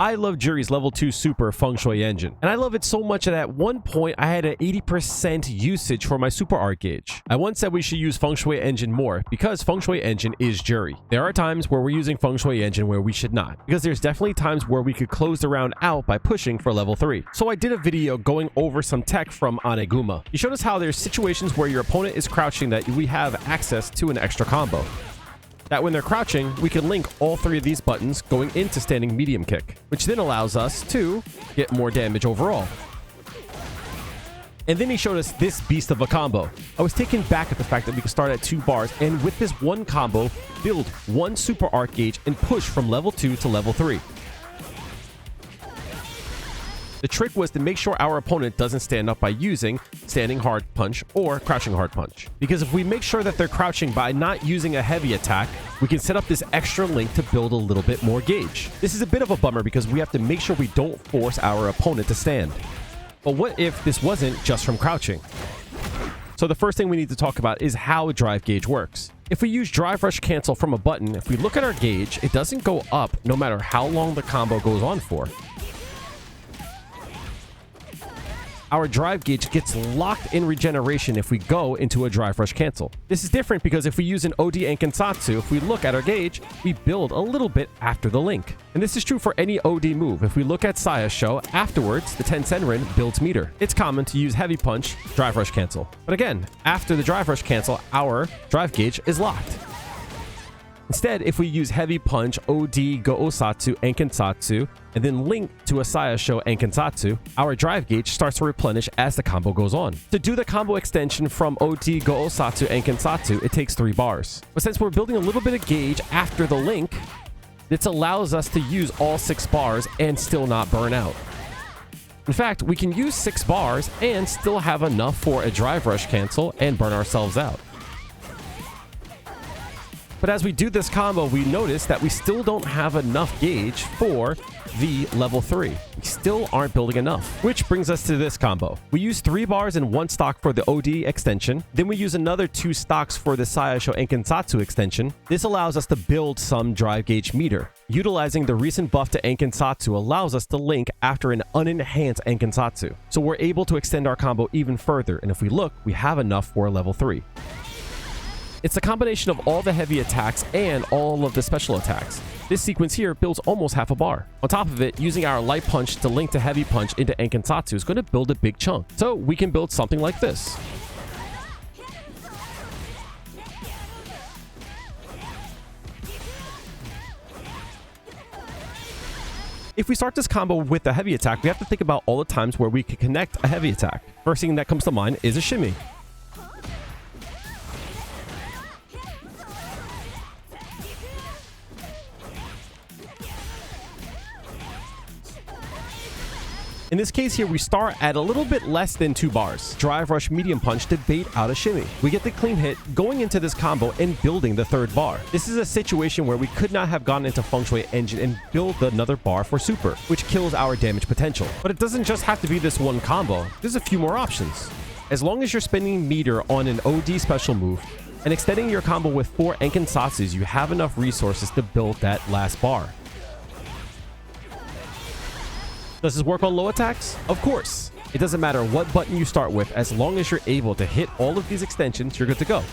I love Juri's level 2 super Feng Shui engine, and I love it so much that at one point I had an 80% usage for my super art gauge. I once said we should use Feng Shui engine more because Feng Shui engine is Juri. There are times where we're using Feng Shui engine where we should not, because there's definitely times where we could close the round out by pushing for level 3. So I did a video going over some tech from Aneguma. He showed us how there's situations where your opponent is crouching that we have access to an extra combo. That when they're crouching, we can link all 3 of these buttons going into standing medium kick, which then allows us to get more damage overall. And then he showed us this beast of a combo. I was taken back at the fact that we could start at 2 bars and with this one combo, build 1 super art gauge and push from level 2 to level 3. The trick was to make sure our opponent doesn't stand up by using standing hard punch or crouching hard punch. Because if we make sure that they're crouching by not using a heavy attack, we can set up this extra link to build a little bit more gauge. This is a bit of a bummer because we have to make sure we don't force our opponent to stand. But what if this wasn't just from crouching? So the first thing we need to talk about is how a drive gauge works. If we use drive rush cancel from a button, if we look at our gauge, it doesn't go up no matter how long the combo goes on for. Our drive gauge gets locked in regeneration if we go into a drive rush cancel. This is different because if we use an OD and Kansatsu, if we look at our gauge, we build a little bit after the link. And this is true for any OD move. If we look at Saya's show, afterwards, the Tensenrin builds meter. It's common to use heavy punch, drive rush cancel. But again, after the drive rush cancel, our drive gauge is locked. Instead, if we use heavy punch, OD, Go Osatsu, and Kansatsu, and then link to a Saya Show and Kansatsu, our drive gauge starts to replenish as the combo goes on. To do the combo extension from OD, Go Osatsu, and Kansatsu, it takes 3 bars. But since we're building a little bit of gauge after the link, this allows us to use all 6 bars and still not burn out. In fact, we can use 6 bars and still have enough for a drive rush cancel and burn ourselves out. But as we do this combo, we notice that we still don't have enough gauge for the level 3. We still aren't building enough, which brings us to this combo. We use 3 bars and 1 stock for the OD extension. Then we use another 2 stocks for the Sayasho and Kansatsu extension. This allows us to build some drive gauge meter. Utilizing the recent buff to Ankansatsu allows us to link after an unenhanced Ankansatsu. So we're able to extend our combo even further. And if we look, we have enough for level 3. It's a combination of all the heavy attacks and all of the special attacks. This sequence here builds almost half a bar. On top of it, using our light punch to link to heavy punch into Ankansatsu is going to build a big chunk. So we can build something like this. If we start this combo with a heavy attack, we have to think about all the times where we can connect a heavy attack. First thing that comes to mind is a shimmy. In this case here, we start at a little bit less than 2 bars. Drive rush medium punch to bait out a shimmy. We get the clean hit going into this combo and building the 3rd bar. This is a situation where we could not have gone into Feng Shui engine and build another bar for super, which kills our damage potential. But it doesn't just have to be this one combo. There's a few more options. As long as you're spending meter on an OD special move and extending your combo with 4 Ankansatsus, you have enough resources to build that last bar. Does this work on low attacks? Of course. It doesn't matter what button you start with, as long as you're able to hit all of these extensions, you're good to go.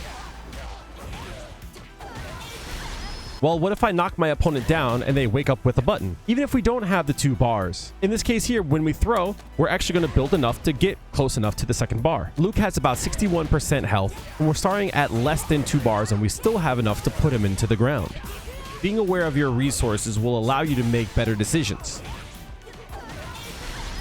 Well, what if I knock my opponent down and they wake up with a button? Even if we don't have the 2 bars. In this case here, when we throw, we're actually going to build enough to get close enough to the 2nd bar. Luke has about 61% health, and we're starting at less than 2 bars, and we still have enough to put him into the ground. Being aware of your resources will allow you to make better decisions.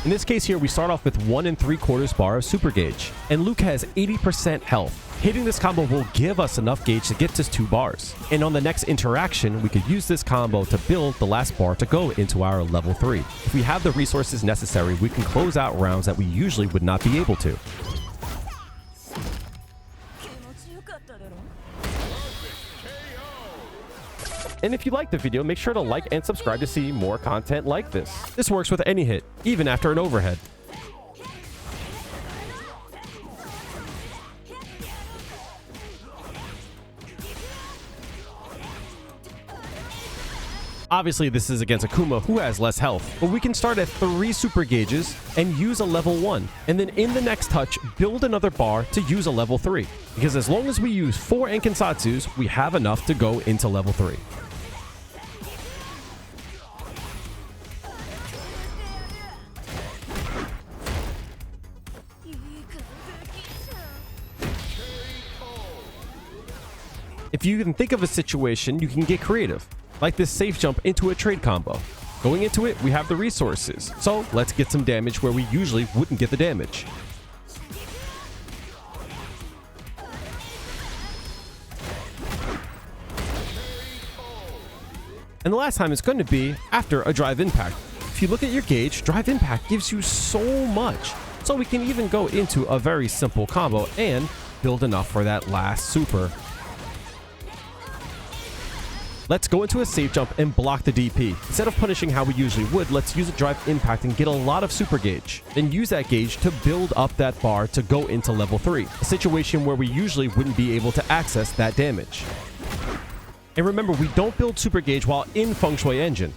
In this case here, we start off with 1 3/4 bar of super gauge, and Luke has 80% health. Hitting this combo will give us enough gauge to get to 2 bars. And on the next interaction, we could use this combo to build the last bar to go into our level 3. If we have the resources necessary, we can close out rounds that we usually would not be able to. And if you liked the video, make sure to like and subscribe to see more content like this. This works with any hit, even after an overhead. Obviously, this is against Akuma, who has less health, but we can start at 3 super gauges and use a level 1, and then in the next touch, build another bar to use a level 3. Because as long as we use 4 Ankensatsus, we have enough to go into level 3. If you can think of a situation, you can get creative, like this safe jump into a trade combo. Going into it, we have the resources, so let's get some damage where we usually wouldn't get the damage. And the last time is going to be after a drive impact. If you look at your gauge, drive impact gives you so much, so we can even go into a very simple combo and build enough for that last super. Let's go into a safe jump and block the DP. Instead of punishing how we usually would, let's use a drive impact and get a lot of super gauge. Then use that gauge to build up that bar to go into level 3, a situation where we usually wouldn't be able to access that damage. And remember, we don't build super gauge while in Feng Shui engine.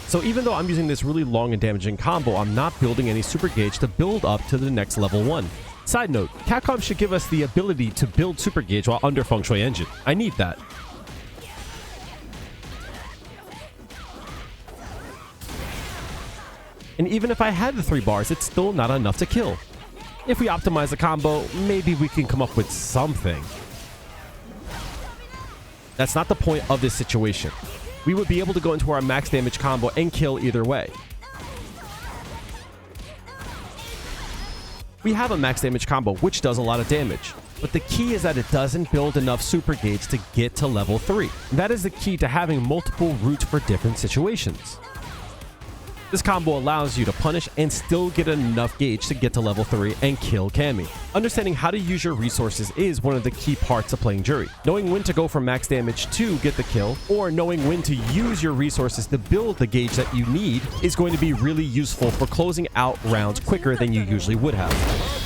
So even though I'm using this really long and damaging combo, I'm not building any super gauge to build up to the next level 1. Side note, Capcom should give us the ability to build super gauge while under Feng Shui engine. I need that. And even if I had the 3 bars, it's still not enough to kill. If we optimize the combo, maybe we can come up with something. That's not the point of this situation. We would be able to go into our max damage combo and kill either way. We have a max damage combo, which does a lot of damage. But the key is that it doesn't build enough super gauge to get to level 3. And that is the key to having multiple routes for different situations. This combo allows you to punish and still get enough gauge to get to level 3 and kill Cammy. Understanding how to use your resources is one of the key parts of playing Juri. Knowing when to go for max damage to get the kill, or knowing when to use your resources to build the gauge that you need is going to be really useful for closing out rounds quicker than you usually would have.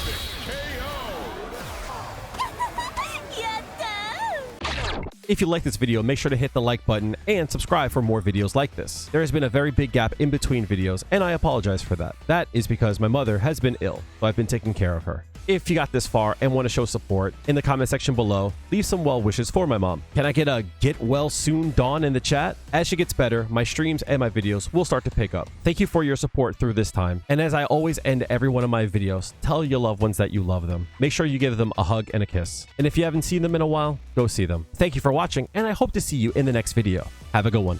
If you like this video, make sure to hit the like button and subscribe for more videos like this. There has been a very big gap in between videos, and I apologize for that. That is because my mother has been ill, so I've been taking care of her. If you got this far and want to show support, in the comment section below, leave some well wishes for my mom. Can I get a get well soon Dawn in the chat? As she gets better, my streams and my videos will start to pick up. Thank you for your support through this time. And as I always end every one of my videos, tell your loved ones that you love them. Make sure you give them a hug and a kiss. And if you haven't seen them in a while, go see them. Thank you for watching, and I hope to see you in the next video. Have a good one.